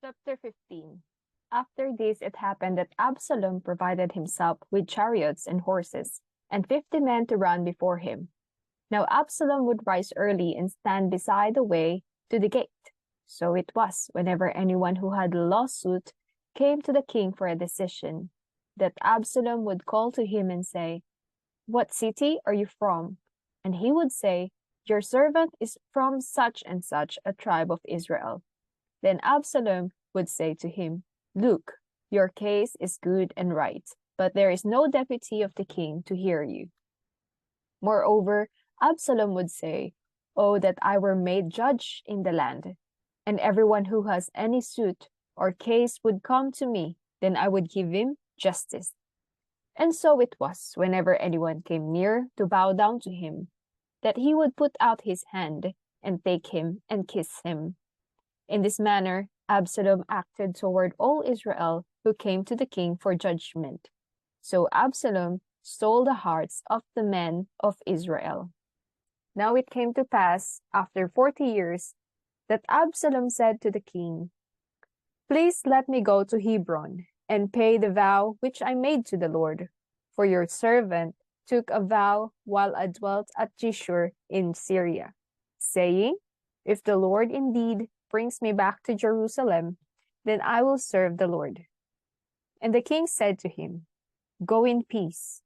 Chapter 15. After this it happened that Absalom provided himself with chariots and horses, and 50 men to run before him. Now Absalom would rise early and stand beside the way to the gate. So it was, whenever anyone who had a lawsuit came to the king for a decision, that Absalom would call to him and say, "What city are you from?" And he would say, "Your servant is from such and such a tribe of Israel." Then Absalom would say to him, "Look, your case is good and right, but there is no deputy of the king to hear you." Moreover, Absalom would say, "Oh, that I were made judge in the land, and everyone who has any suit or case would come to me, then I would give him justice." And so it was, whenever anyone came near to bow down to him, that he would put out his hand and take him and kiss him. In this manner, Absalom acted toward all Israel who came to the king for judgment. So Absalom stole the hearts of the men of Israel. Now it came to pass, after 40 years, that Absalom said to the king, "Please let me go to Hebron and pay the vow which I made to the Lord. For your servant took a vow while I dwelt at Geshur in Syria, saying, if the Lord indeed brings me back to Jerusalem, then I will serve the Lord." And the king said to him, "Go in peace."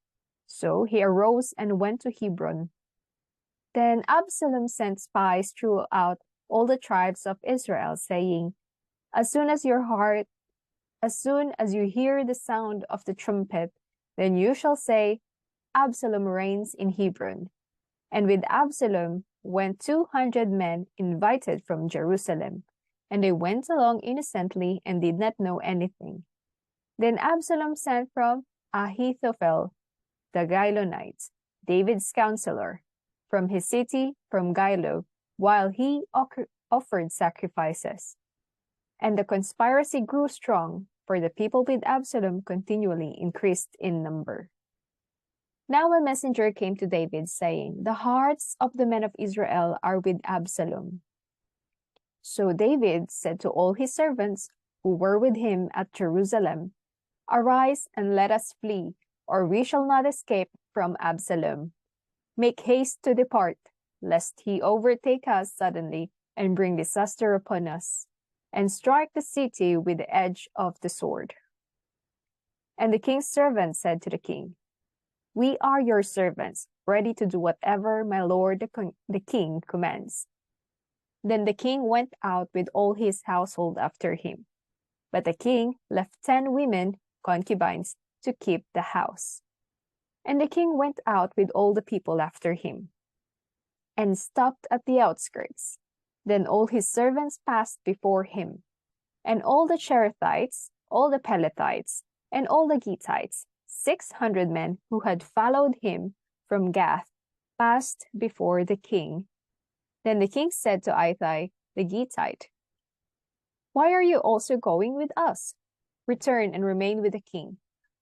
So he arose and went to Hebron. Then Absalom sent spies throughout all the tribes of Israel, saying, As soon as you hear the sound of the trumpet, then you shall say, Absalom reigns in Hebron." And with Absalom went 200 men invited from Jerusalem, and they went along innocently and did not know anything. Then Absalom sent from Ahithophel the Gilonite, David's counselor, from his city, from Gilo, while he offered sacrifices. And the conspiracy grew strong, for the people with Absalom continually increased in number. Now a messenger came to David, saying, "The hearts of the men of Israel are with Absalom." So David said to all his servants who were with him at Jerusalem, "Arise and let us flee, or we shall not escape from Absalom. Make haste to depart, lest he overtake us suddenly and bring disaster upon us, and strike the city with the edge of the sword." And the king's servants said to the king, "We are your servants, ready to do whatever my lord the king commands." Then the king went out with all his household after him. But the king left 10 women, concubines, to keep the house. And the king went out with all the people after him, and stopped at the outskirts. Then all his servants passed before him, and all the Cherethites, all the Pelethites, and all the Gittites, 600 men who had followed him from Gath, passed before the king. Then the king said to Ittai the Gittite, "Why are you also going with us? Return and remain with the king,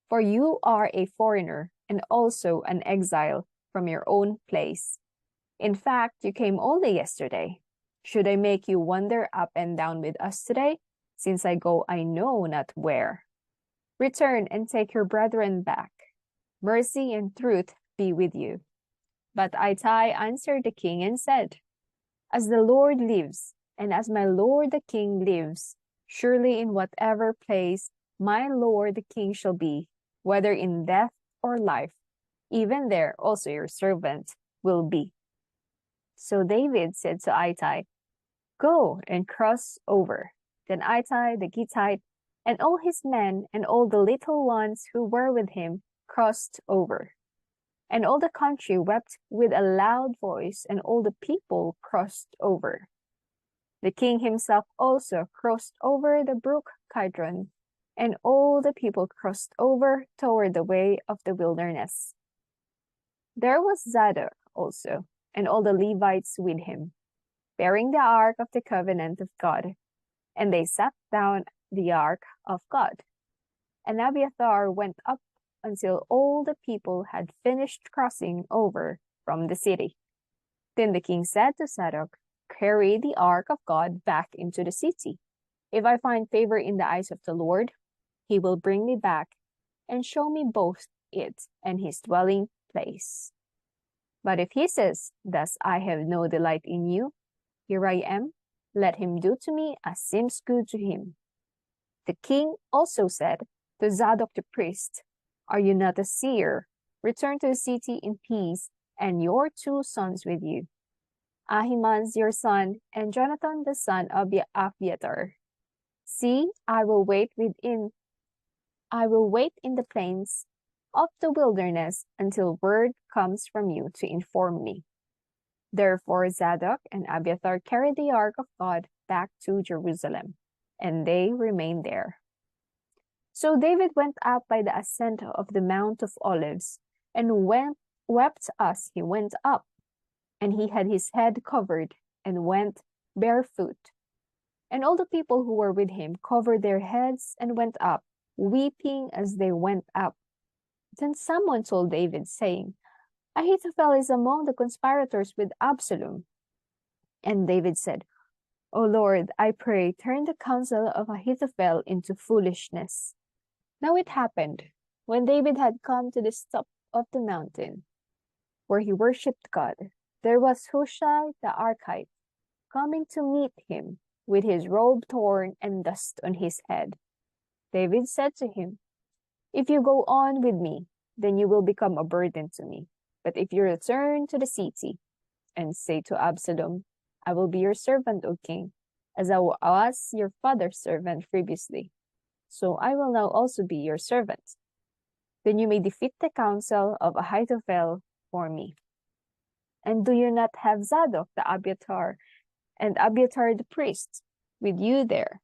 for you are a foreigner and also an exile from your own place. In fact, you came only yesterday. Should I make you wander up and down with us today, since I go I know not where? Return and take your brethren back. Mercy and truth be with you." But Ittai answered the king and said, "As the Lord lives, and as my lord the king lives, surely in whatever place my lord the king shall be, whether in death or life, even there also your servant will be." So David said to Ittai, "Go and cross over." Then Ittai the Gittite and all his men and all the little ones who were with him crossed over. And all the country wept with a loud voice, and all the people crossed over. The king himself also crossed over the brook Kidron, and all the people crossed over toward the way of the wilderness. There was Zadok also, and all the Levites with him, bearing the ark of the covenant of God, and they sat down the ark of God. And Abiathar went up until all the people had finished crossing over from the city. Then the king said to Zadok, "Carry the ark of God back into the city." If I find favor in the eyes of the Lord, he will bring me back and show me both it and his dwelling place. But if he says, thus I have no delight in you, here I am, let him do to me as seems good to him. The king also said to Zadok the priest, are you not a seer? Return to the city in peace, and your 2 sons with you, Ahimaaz your son, and Jonathan the son of Abiathar. See, I will wait in the plains of the wilderness until word comes from you to inform me. Therefore Zadok and Abiathar carried the ark of God back to Jerusalem, and they remained there. So David went up by the ascent of the Mount of Olives, and wept as he went up, and he had his head covered, and went barefoot. And all the people who were with him covered their heads and went up, weeping as they went up. Then someone told David, saying, Ahithophel is among the conspirators with Absalom. And David said, O Lord, I pray, turn the counsel of Ahithophel into foolishness. Now it happened, when David had come to the top of the mountain, where he worshipped God, there was Hushai the Archite coming to meet him, with his robe torn and dust on his head. David said to him, if you go on with me, then you will become a burden to me. But if you return to the city and say to Absalom, I will be your servant, O king, as I was your father's servant previously, so I will now also be your servant. Then you may defeat the counsel of Ahithophel for me. And do you not have Zadok the Abiathar and Abiathar the priest with you there?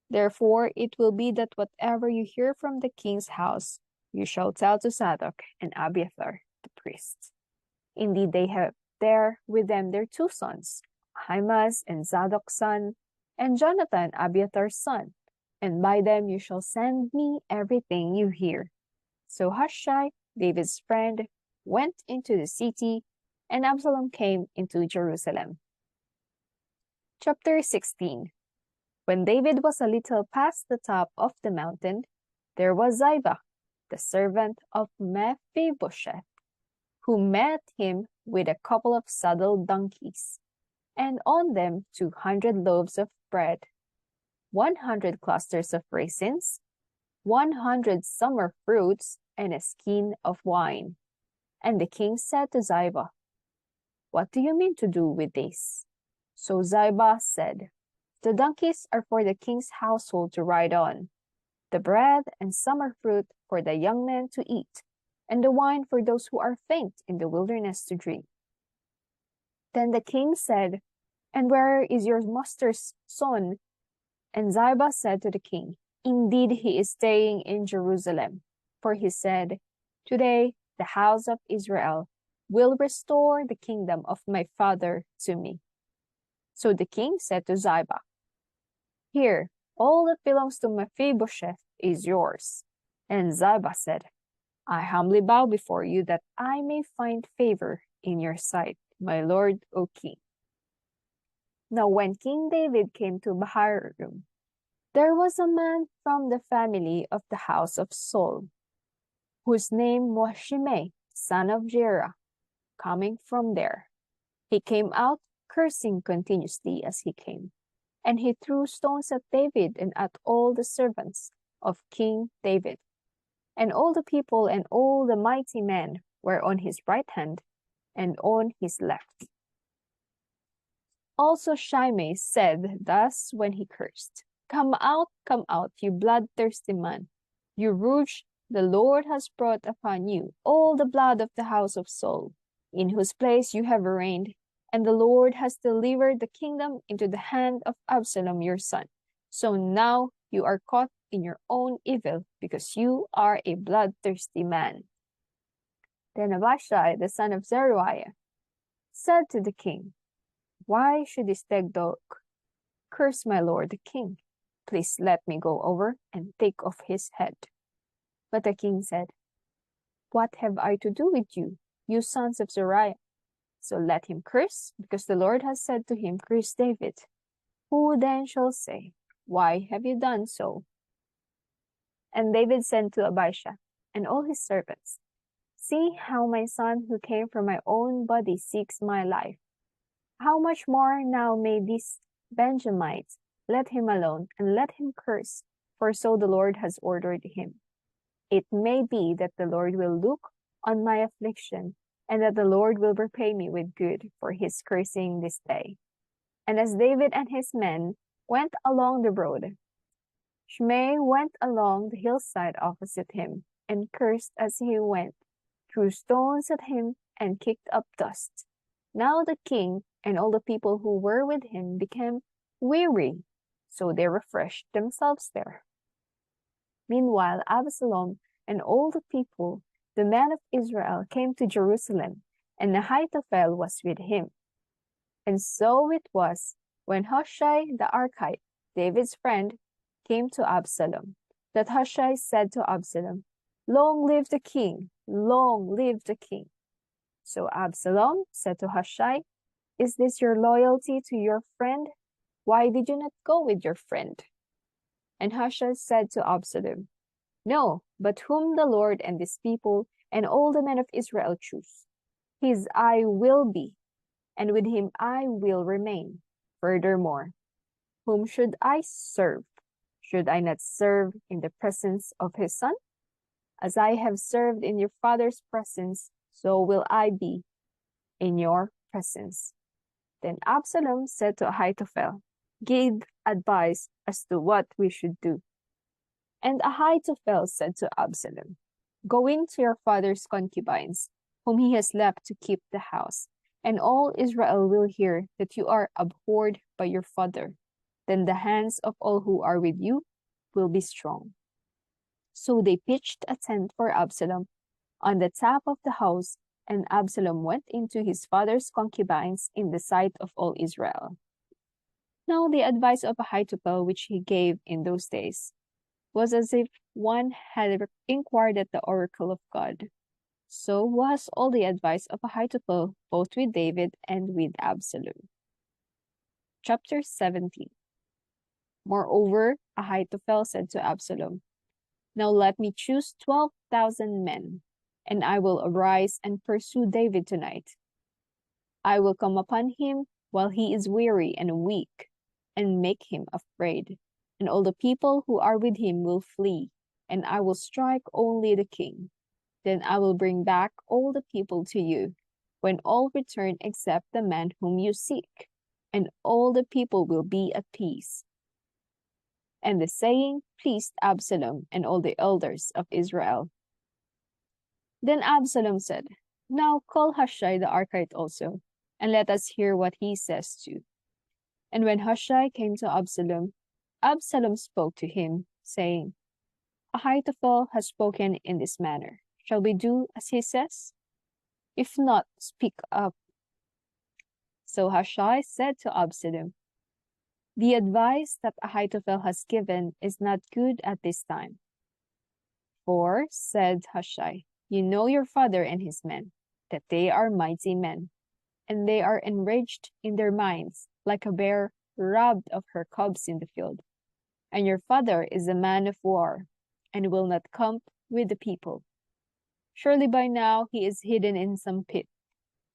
Therefore it will be that whatever you hear from the king's house, you shall tell to Zadok and Abiathar the priests. Indeed, they have there with them their 2 sons, Ahimaaz and Zadok's son, and Jonathan Abiathar's son, and by them you shall send me everything you hear. So Hushai, David's friend, went into the city, and Absalom came into Jerusalem. Chapter 16. When David was a little past the top of the mountain, there was Ziba, the servant of Mephibosheth, who met him with a couple of saddled donkeys, and on them 200 loaves of bread, 100 clusters of raisins, 100 summer fruits, and a skin of wine. And the king said to Ziba, what do you mean to do with this? So Ziba said, the donkeys are for the king's household to ride on, the bread and summer fruit for the young men to eat, and the wine for those who are faint in the wilderness to drink. Then the king said, and where is your master's son? And Ziba said to the king, indeed he is staying in Jerusalem. For he said, today the house of Israel will restore the kingdom of my father to me. So the king said to Ziba, here, all that belongs to Mephibosheth is yours. And Ziba said, I humbly bow before you that I may find favor in your sight, my lord, O king. Now when King David came to Bahurim, there was a man from the family of the house of Saul, whose name was Shimei, son of Jerah, coming from there. He came out cursing continuously as he came, and he threw stones at David and at all the servants of King David. And all the people and all the mighty men were on his right hand and on his left. Also Shimei said thus when he cursed, come out, you bloodthirsty man. You rouge, the Lord has brought upon you all the blood of the house of Saul, in whose place you have reigned, and the Lord has delivered the kingdom into the hand of Absalom your son. So now you are caught in your own evil, because you are a bloodthirsty man. Then Abishai, the son of Zeruiah, said to the king, why should this dead dog curse my lord the king? Please let me go over and take off his head. But the king said, what have I to do with you, you sons of Zeruiah? So let him curse, because the Lord has said to him, curse David. Who then shall say, Why have you done so?" And David said to Abishai and all his servants, "See how my son who came from my own body seeks my life. How much more now may this Benjamite let him alone and let him curse, for so the Lord has ordered him. It may be that the Lord will look on my affliction, and that the Lord will repay me with good for his cursing this day." And as David and his men went along the road, Shimei went along the hillside opposite him, and cursed as he went, threw stones at him, and kicked up dust. Now the king and all the people who were with him became weary, so they refreshed themselves there. Meanwhile, Absalom and all the people, the men of Israel, came to Jerusalem, and Ahithophel was with him. And so it was, when Hushai the Archite, David's friend, came to Absalom, that Hushai said to Absalom, "Long live the king! Long live the king!" So Absalom said to Hushai, "Is this your loyalty to your friend? Why did you not go with your friend?" And Hushai said to Absalom, "No, but whom the Lord and this people and all the men of Israel choose, his I will be, and with him I will remain. Furthermore, whom should I serve? Should I not serve in the presence of his son? As I have served in your father's presence, so will I be in your presence." Then Absalom said to Ahithophel, "Give advice as to what we should do." And Ahithophel said to Absalom, "Go in to your father's concubines, whom he has left to keep the house, and all Israel will hear that you are abhorred by your father. Then the hands of all who are with you will be strong." So they pitched a tent for Absalom on the top of the house, and Absalom went into his father's concubines in the sight of all Israel. Now the advice of Ahithophel which he gave in those days was as if one had inquired at the oracle of God. So was all the advice of Ahithophel both with David and with Absalom. Chapter 17. Moreover, Ahithophel said to Absalom, "Now let me choose 12,000 men, and I will arise and pursue David tonight. I will come upon him while he is weary and weak, and make him afraid, and all the people who are with him will flee, and I will strike only the king. Then I will bring back all the people to you, when all return except the man whom you seek, and all the people will be at peace." And the saying pleased Absalom and all the elders of Israel. Then Absalom said, "Now call Hushai the Archite also, and let us hear what he says too." And when Hushai came to Absalom, Absalom spoke to him, saying, "Ahithophel has spoken in this manner. Shall we do as he says? If not, speak up." So Hushai said to Absalom, "The advice that Ahithophel has given is not good at this time. For," said Hushai, "you know your father and his men, that they are mighty men, and they are enraged in their minds, like a bear robbed of her cubs in the field. And your father is a man of war, and will not camp with the people. Surely by now he is hidden in some pit,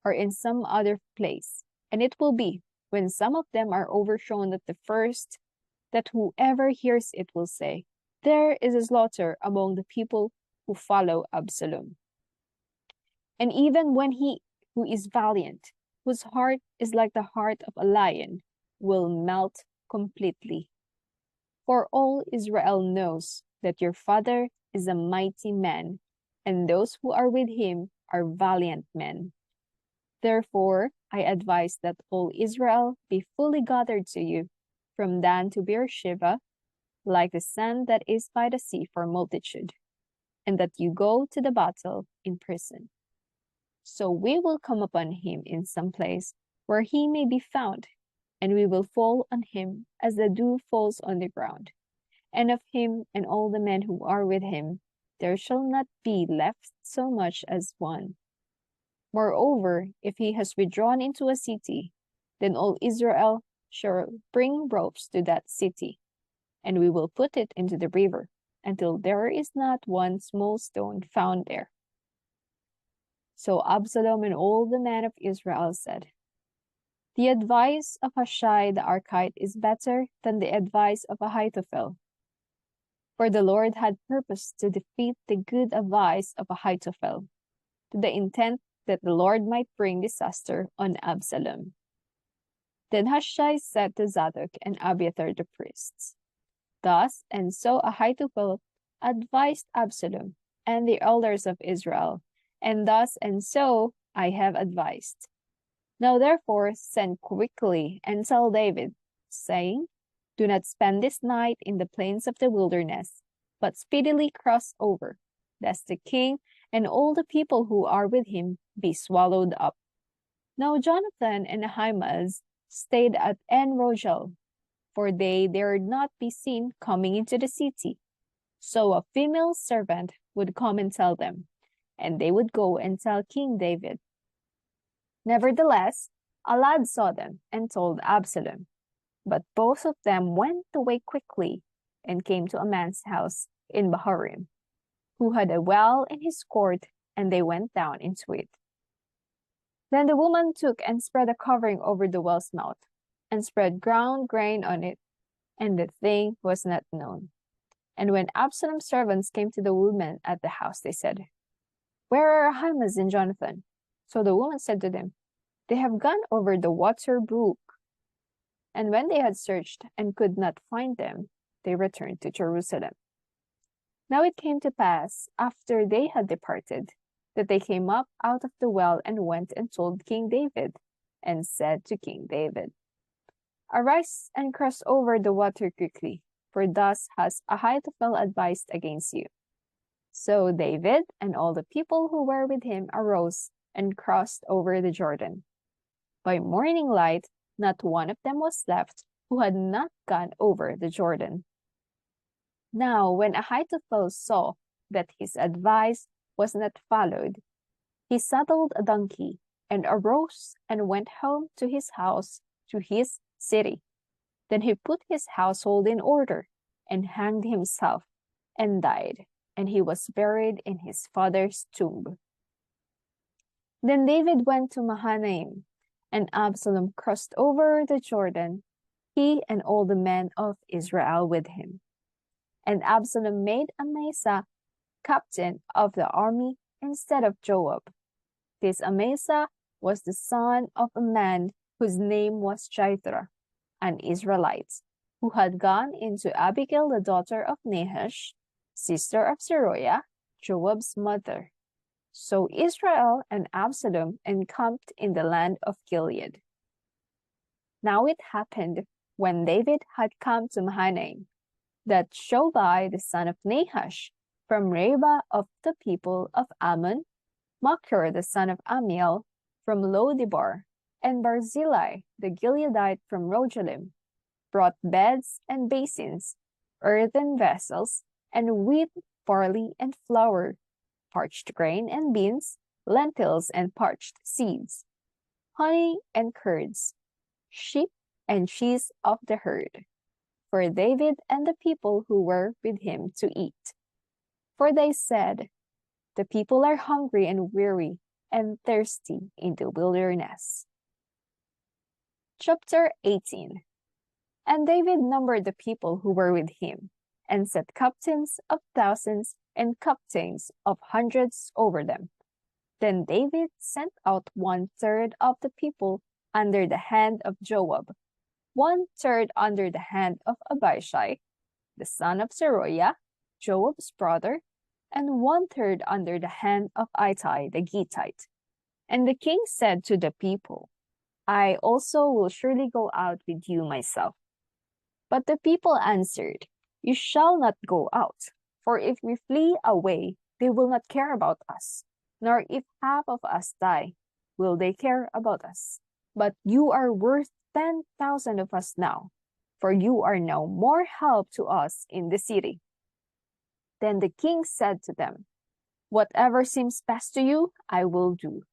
or in some other place, and it will be, when some of them are overthrown at the first, that whoever hears it will say, 'There is a slaughter among the people who follow Absalom.' And even when he who is valiant, whose heart is like the heart of a lion, will melt completely. For all Israel knows that your father is a mighty man, and those who are with him are valiant men. Therefore, I advise that all Israel be fully gathered to you, from Dan to Beersheba, like the sand that is by the sea for multitude, and that you go to the battle in person. So we will come upon him in some place where he may be found, and we will fall on him as the dew falls on the ground. And of him and all the men who are with him, there shall not be left so much as one. Moreover, if he has withdrawn into a city, then all Israel shall bring ropes to that city, and we will put it into the river, until there is not one small stone found there. So Absalom and all the men of Israel said, the advice of Hushai the Archite is better than the advice of Ahithophel. For the Lord had purposed to defeat the good advice of Ahithophel, to the intent that the Lord might bring disaster on Absalom. Then Hushai said to Zadok and Abiathar the priests, thus and so Ahithophel advised Absalom and the elders of Israel, and thus and so I have advised. Now therefore send quickly and tell David, saying, do not spend this night in the plains of the wilderness, but speedily cross over, lest the king and all the people who are with him be swallowed up. Now Jonathan and Ahimaaz stayed at En-Rogel, for they dared not be seen coming into the city. So a female servant would come and tell them, and they would go and tell King David. Nevertheless, a lad saw them and told Absalom. But both of them went away quickly and came to a man's house in Bahurim, who had a well in his court, and they went down into it. Then the woman took and spread a covering over the well's mouth, and spread ground grain on it, and the thing was not known. And when Absalom's servants came to the woman at the house, they said, where are Ahimaaz and Jonathan? So the woman said to them, they have gone over the water brook. And when they had searched and could not find them, they returned to Jerusalem. Now it came to pass, after they had departed, that they came up out of the well and went and told King David, and said to King David, arise and cross over the water quickly, for thus has Ahithophel advised against you. So David and all the people who were with him arose and crossed over the Jordan. By morning light, not one of them was left who had not gone over the Jordan. Now when Ahithophel saw that his advice was not followed, he saddled a donkey and arose and went home to his house, to his city. Then he put his household in order and hanged himself and died, and he was buried in his father's tomb. Then David went to Mahanaim, and Absalom crossed over the Jordan, he and all the men of Israel with him. And Absalom made Amasa captain of the army instead of Joab. This Amasa was the son of a man whose name was Jithra, an Israelite, who had gone into Abigail the daughter of Nahash, sister of Zeruiah, Joab's mother. So Israel and Absalom encamped in the land of Gilead. Now it happened, when David had come to Mahanaim, that Shobai the son of Nahash, from Reba of the people of Ammon, Machir the son of Amiel, from Lodebar, and Barzillai the Gileadite from Rogelim, brought beds and basins, earthen vessels, and wheat, barley, and flour, parched grain and beans, lentils and parched seeds, honey and curds, sheep and cheese of the herd, for David and the people who were with him to eat. For they said, the people are hungry and weary and thirsty in the wilderness. Chapter 18. And David numbered the people who were with him, and set captains of thousands and captains of hundreds over them. Then David sent out 1/3 of the people under the hand of Joab, 1/3 under the hand of Abishai, the son of Zeruiah, Joab's brother, and 1/3 under the hand of Ittai the Gittite. And the king said to the people, I also will surely go out with you myself. But the people answered, you shall not go out, for if we flee away, they will not care about us, nor if half of us die, will they care about us. But you are worth 10,000 of us now, for you are now more help to us in the city. Then the king said to them, whatever seems best to you, I will do.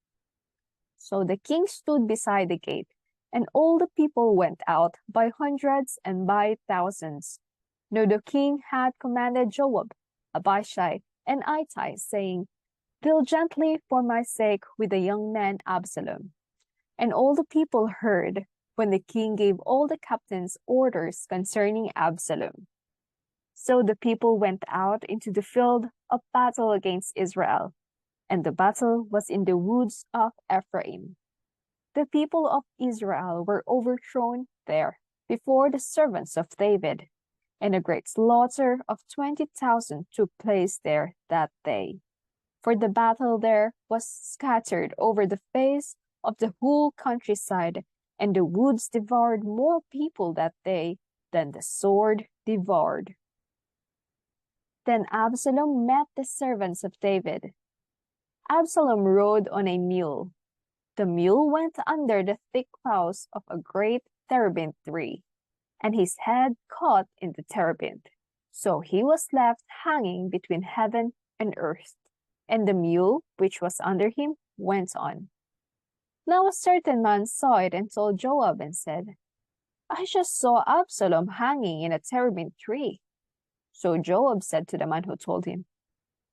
So the king stood beside the gate, and all the people went out by hundreds and by thousands. Now the king had commanded Joab, Abishai, and Ittai, saying, Deal gently for my sake with the young man Absalom. And all the people heard when the king gave all the captains orders concerning Absalom. So the people went out into the field of battle against Israel, and the battle was in the woods of Ephraim. The people of Israel were overthrown there before the servants of David, and a great slaughter of 20,000 took place there that day. For the battle there was scattered over the face of the whole countryside, and the woods devoured more people that day than the sword devoured. Then Absalom met the servants of David. Absalom rode on a mule. The mule went under the thick boughs of a great terebinth tree, and his head caught in the terebinth. So he was left hanging between heaven and earth, and the mule which was under him went on. Now a certain man saw it and told Joab and said, I just saw Absalom hanging in a terebinth tree. So Joab said to the man who told him,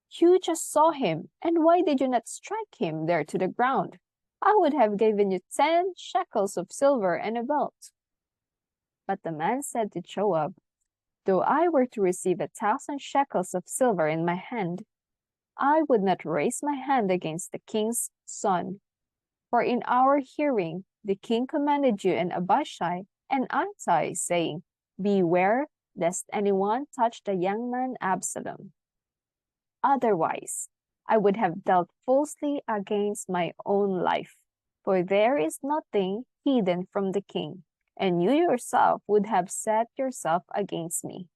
You just saw him, and why did you not strike him there to the ground? I would have given you 10 shekels of silver and a belt. But the man said to Joab, Though I were to receive 1,000 shekels of silver in my hand, I would not raise my hand against the king's son. For in our hearing the king commanded you and Abishai and Ittai, saying, Beware lest anyone touch the young man Absalom. Otherwise, I would have dealt falsely against my own life, for there is nothing hidden from the king, and you yourself would have set yourself against me.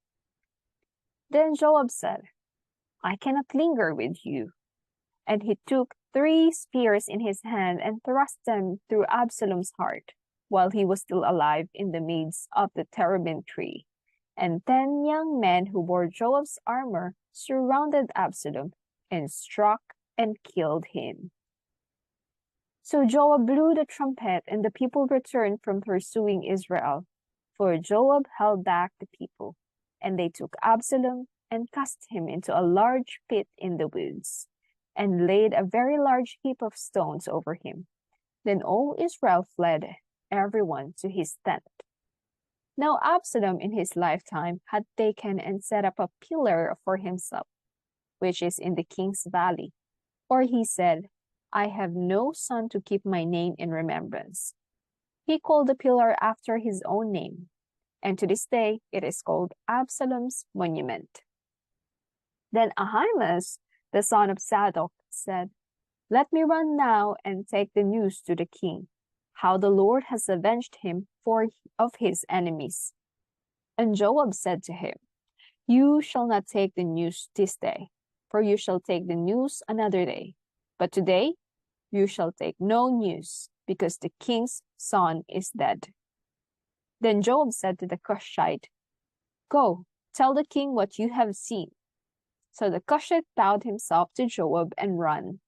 Then Joab said, I cannot linger with you. And he took 3 spears in his hand and thrust them through Absalom's heart, while he was still alive in the midst of the terebinth tree. And 10 young men who wore Joab's armor surrounded Absalom and struck and killed him. So Joab blew the trumpet, and the people returned from pursuing Israel, for Joab held back the people, and they took Absalom and cast him into a large pit in the woods, and laid a very large heap of stones over him. Then all Israel fled, everyone to his tent. Now Absalom in his lifetime had taken and set up a pillar for himself, which is in the king's valley. For he said, I have no son to keep my name in remembrance. He called the pillar after his own name, and to this day it is called Absalom's monument. Then Ahimaaz, the son of Zadok, said, Let me run now and take the news to the king, how the Lord has avenged him of his enemies. And Joab said to him, You shall not take the news this day, for you shall take the news another day. But today you shall take no news, because the king's son is dead. Then Joab said to the Cushite, Go, tell the king what you have seen. So the Cushite bowed himself to Joab and ran.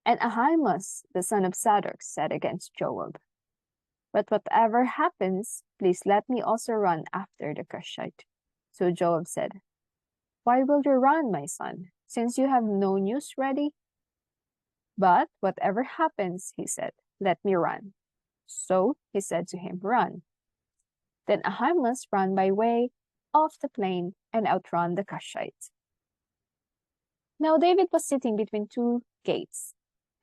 And Ahimaaz, the son of Zadok, said against Joab, But whatever happens, please let me also run after the Cushite. So Joab said, Why will you run, my son, since you have no news ready? But whatever happens, he said, let me run. So he said to him, Run. Then Ahimaaz ran by way of the plain and outrun the Cushite. Now David was sitting between 2 gates,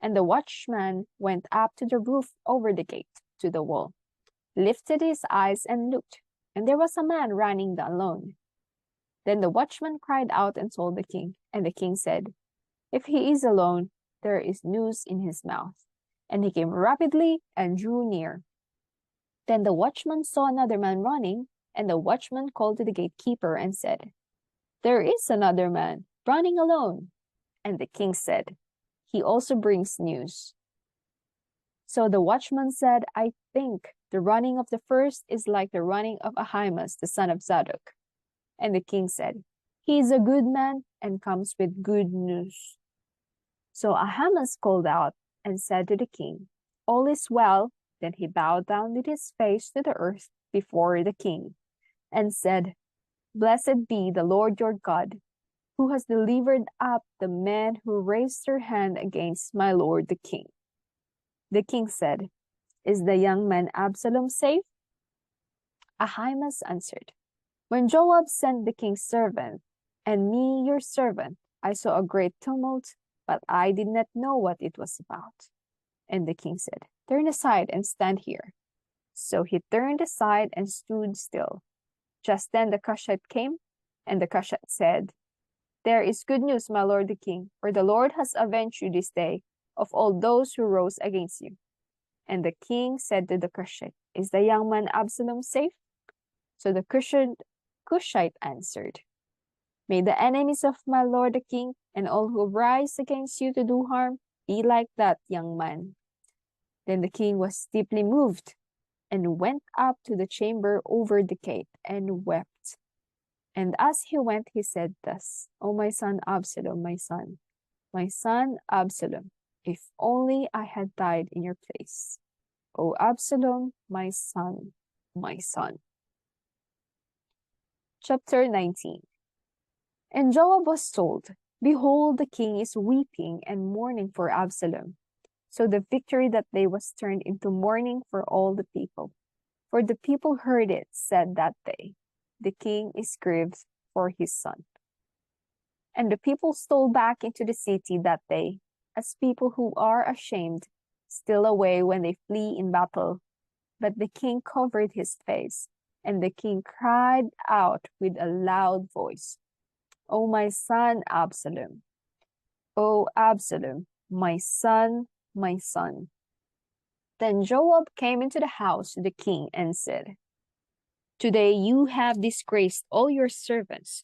and the watchman went up to the roof over the gate to the wall, lifted his eyes and looked, and there was a man running alone. Then the watchman cried out and told the king, and the king said, If he is alone, there is news in his mouth. And he came rapidly and drew near. Then the watchman saw another man running, and the watchman called to the gatekeeper and said, There is another man running alone. And the king said, He also brings news. So the watchman said, I think the running of the first is like the running of Ahimaaz, the son of Zadok. And the king said, He is a good man and comes with good news. So Ahimaaz called out and said to the king, All is well. Then he bowed down with his face to the earth before the king and said, Blessed be the Lord your God, who has delivered up the men who raised their hand against my lord the king. The king said, Is the young man Absalom safe? Ahimaaz answered, When Joab sent the king's servant, and me your servant, I saw a great tumult, but I did not know what it was about. And the king said, Turn aside and stand here. So he turned aside and stood still. Just then the Cushite came, and the Cushite said, There is good news, my lord the king, for the Lord has avenged you this day of all those who rose against you. And the king said to the Cushite, Is the young man Absalom safe? So the Cushite answered, May the enemies of my lord the king and all who rise against you to do harm be like that young man. Then the king was deeply moved and went up to the chamber over the gate and wept. And as he went, he said thus, O my son Absalom, my son Absalom, if only I had died in your place. O Absalom, my son, my son. Chapter 19. And Joab was told, Behold, the king is weeping and mourning for Absalom. So the victory that day was turned into mourning for all the people. For the people heard it said that day, The king is grieved for his son. And the people stole back into the city that day, as people who are ashamed steal away when they flee in battle. But the king covered his face, and the king cried out with a loud voice, O my son Absalom, O Absalom, my son, my son. Then Joab came into the house to the king and said, Today you have disgraced all your servants,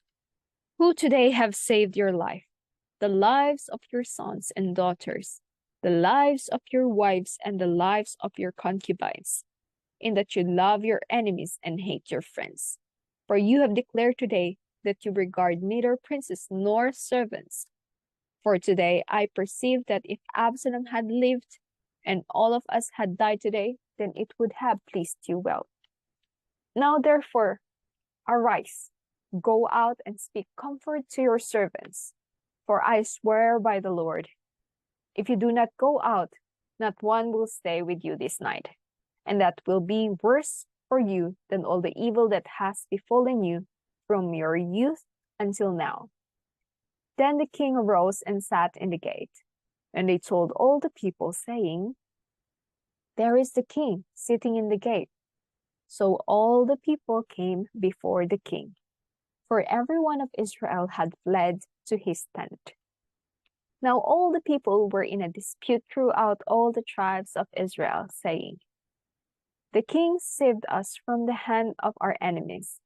who today have saved your life, the lives of your sons and daughters, the lives of your wives and the lives of your concubines, in that you love your enemies and hate your friends. For you have declared today that you regard neither princes nor servants. For today I perceive that if Absalom had lived, and all of us had died today, then it would have pleased you well. Now therefore, arise, go out and speak comfort to your servants. For I swear by the Lord, if you do not go out, not one will stay with you this night. And that will be worse for you than all the evil that has befallen you from your youth until now. Then the king arose and sat in the gate. And they told all the people, saying, There is the king sitting in the gate. So all the people came before the king, for every one of Israel had fled to his tent. Now all the people were in a dispute throughout all the tribes of Israel, saying, The king saved us from the hand of our enemies.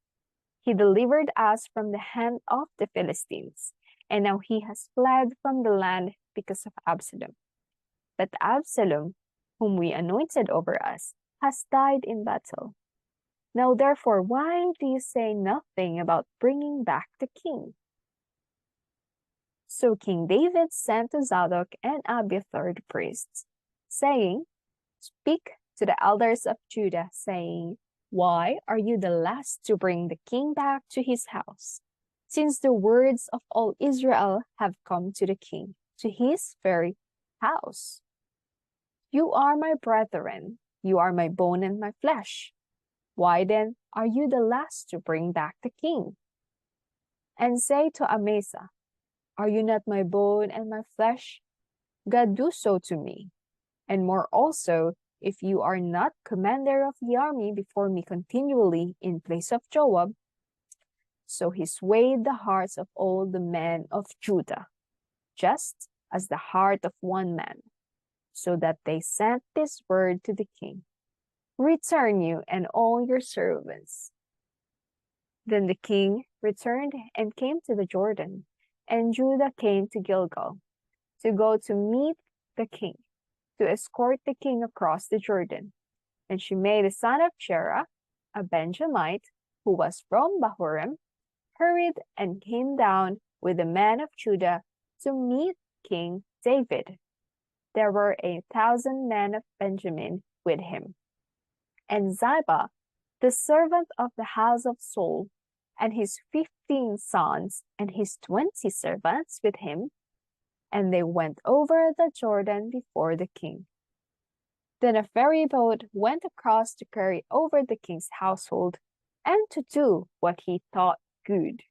He delivered us from the hand of the Philistines, and now he has fled from the land because of Absalom. But Absalom, whom we anointed over us, has died in battle. Now therefore, why do you say nothing about bringing back the king? So King David sent to Zadok and Abiathar the priests, saying, Speak to the elders of Judah, saying, Why are you the last to bring the king back to his house? Since the words of all Israel have come to the king, to his very house. You are my brethren, you are my bone and my flesh. Why then are you the last to bring back the king? And say to Amasa, Are you not my bone and my flesh? God do so to me, and more also, if you are not commander of the army before me continually in place of Joab. So he swayed the hearts of all the men of Judah, just as the heart of one man, so that they sent this word to the king, Return you and all your servants. Then the king returned and came to the Jordan, and Judah came to Gilgal, to go to meet the king, to escort the king across the Jordan. And Shimei the son of Cherah, a Benjamite, who was from Bahurim, hurried and came down with the men of Judah to meet King David. There were 1,000 men of Benjamin with him. And Ziba, the servant of the house of Saul, and his 15 sons, and his 20 servants with him, and they went over the Jordan before the king. Then a ferry boat went across to carry over the king's household and to do what he thought good.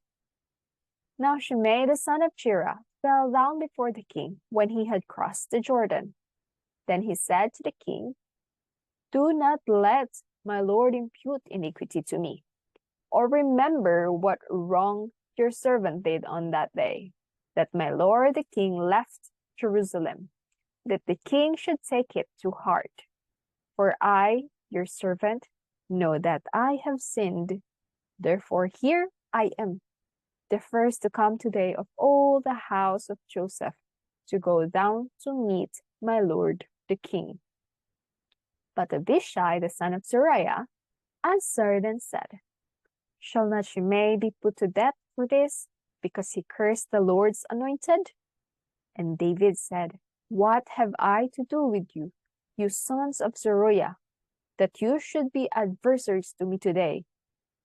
Now Shimei the son of Gera fell down before the king when he had crossed the Jordan. Then he said to the king, "Do not let my lord impute iniquity to me, or remember what wrong your servant did on that day, that my lord the king left Jerusalem, that the king should take it to heart. For I, your servant, know that I have sinned. Therefore here I am, the first to come today of all the house of Joseph, to go down to meet my lord the king." But Abishai the son of Zeruiah answered and said, "Shall not Shimei be put to death for this, because he cursed the Lord's anointed?" And David said, "What have I to do with you, you sons of Zeruiah, that you should be adversaries to me today?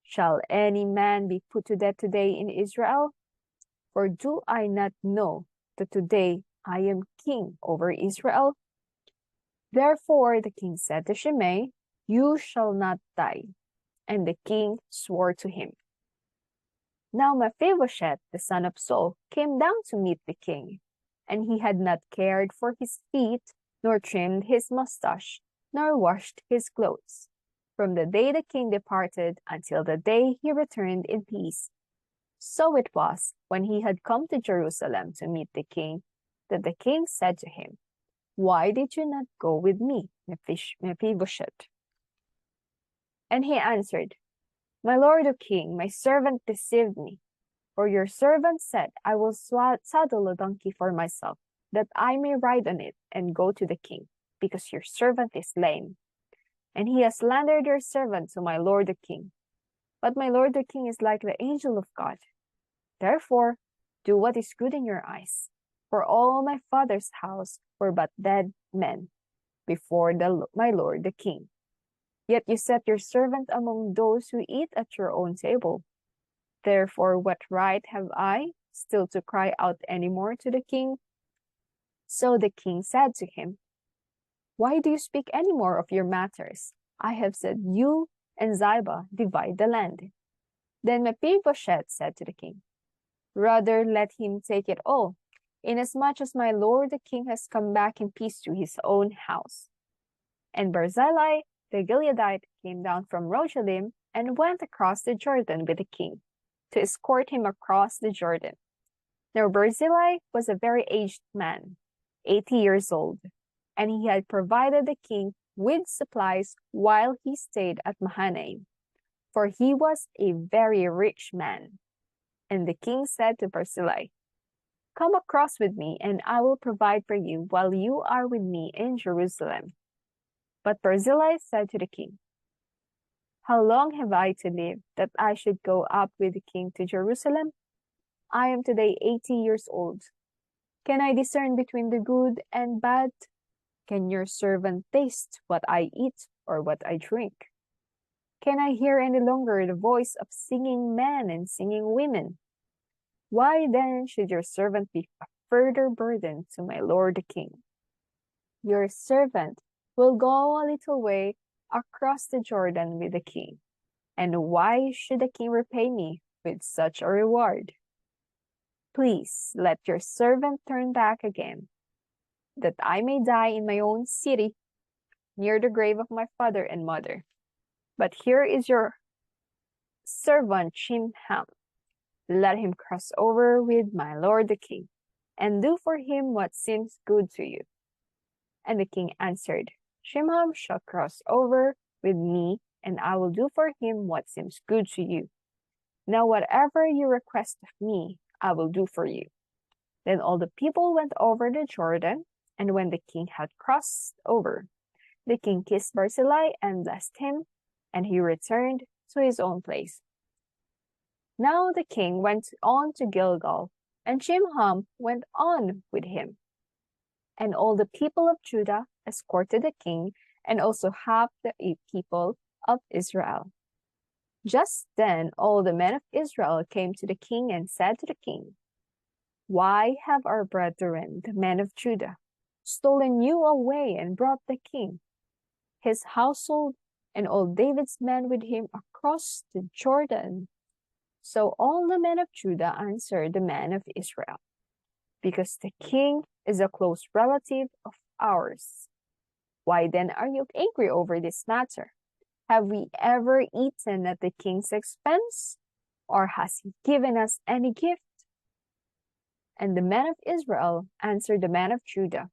Shall any man be put to death today in Israel? For do I not know that today I am king over Israel?" Therefore the king said to Shimei, "You shall not die." And the king swore to him. Now Mephibosheth, the son of Saul, came down to meet the king, and he had not cared for his feet, nor trimmed his mustache, nor washed his clothes, from the day the king departed until the day he returned in peace. So it was, when he had come to Jerusalem to meet the king, that the king said to him, "Why did you not go with me, Mephibosheth?" And he answered, "My lord the king, my servant deceived me. For your servant said, I will saddle a donkey for myself, that I may ride on it and go to the king, because your servant is lame. And he has slandered your servant to my lord the king. But my lord the king is like the angel of God. Therefore, do what is good in your eyes. For all my father's house were but dead men before my lord the king. Yet you set your servant among those who eat at your own table. Therefore, what right have I still to cry out any more to the king?" So the king said to him, "Why do you speak any more of your matters? I have said, you and Ziba divide the land." Then Mephibosheth said to the king, "Rather let him take it all, inasmuch as my lord the king has come back in peace to his own house." And Barzillai the Gileadite came down from Rogelim and went across the Jordan with the king, to escort him across the Jordan. Now Barzillai was a very aged man, 80 years old, and he had provided the king with supplies while he stayed at Mahanaim, for he was a very rich man. And the king said to Barzillai, "Come across with me, and I will provide for you while you are with me in Jerusalem." But Barzillai said to the king, "How long have I to live, that I should go up with the king to Jerusalem? I am today 80 years old. Can I discern between the good and bad? Can your servant taste what I eat or what I drink? Can I hear any longer the voice of singing men and singing women? Why then should your servant be a further burden to my lord the king? Your servant will go a little way across the Jordan with the king. And why should the king repay me with such a reward? Please let your servant turn back again, that I may die in my own city, near the grave of my father and mother. But here is your servant Chimham. Let him cross over with my lord the king, and do for him what seems good to you." And the king answered, "Chimham shall cross over with me, and I will do for him what seems good to you. Now whatever you request of me, I will do for you." Then all the people went over the Jordan, and when the king had crossed over, the king kissed Barzillai and blessed him, and he returned to his own place. Now the king went on to Gilgal, and Chimham went on with him. And all the people of Judah escorted the king, and also half the people of Israel. Just then all the men of Israel came to the king and said to the king, "Why have our brethren, the men of Judah, stolen you away and brought the king, his household, and all David's men with him across the Jordan?" So all the men of Judah answered the men of Israel, "Because the king is a close relative of ours." "Why then are you angry over this matter? Have we ever eaten at the king's expense? Or has he given us any gift?" And the men of Israel answered the men of Judah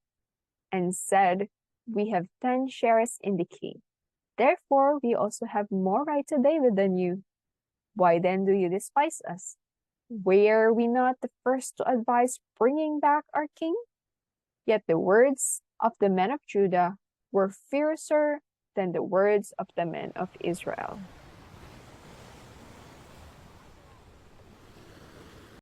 and said, "We have 10 shares in the king. Therefore, we also have more right to David than you. Why then do you despise us? Were we not the first to advise bringing back our king?" Yet the words of the men of Judah were fiercer than the words of the men of Israel.